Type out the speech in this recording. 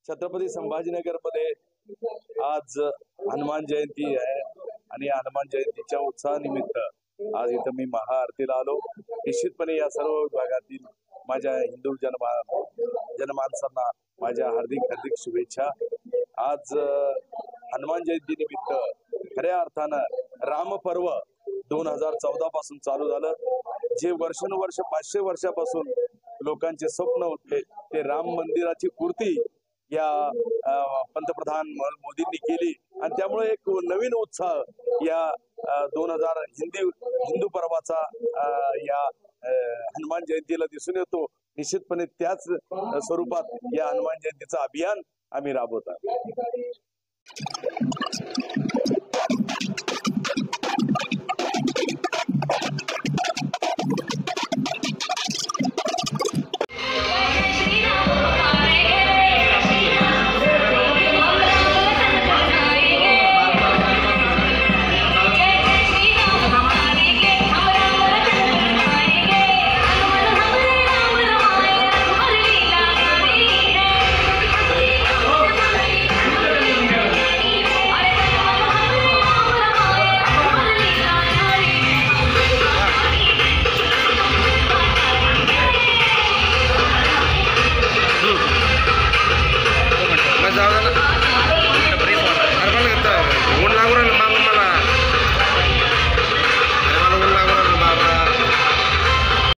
छत्रपती संभाजीनगर मध्ये आज हनुमान जयंती आहे आणि हनुमान जयंतीच्या उत्सवानिमित्त आज इथं मी महाआरतीला आलो। निश्चितपणे या सर्व विभागातील माझ्या हिंदू जनमानसांना माझ्या हार्दिक शुभेच्छा। आज हनुमान जयंती निमित्त खऱ्या अर्थानं राम पर्व 2014 पासून चालू झालं। जे वर्षानुवर्ष 500 वर्षापासून लोकांचे स्वप्न होते ते राम मंदिराची पूर्ती या पंतप्रधान मोदींनी केली आणि त्यामुळे एक नवीन उत्साह या 2000 हिंदू पर्वाचा या हनुमान जयंतीला दिसून येतो। निश्चितपणे त्याच स्वरूपात या हनुमान जयंतीचं अभियान आम्ही राबवत आहोत।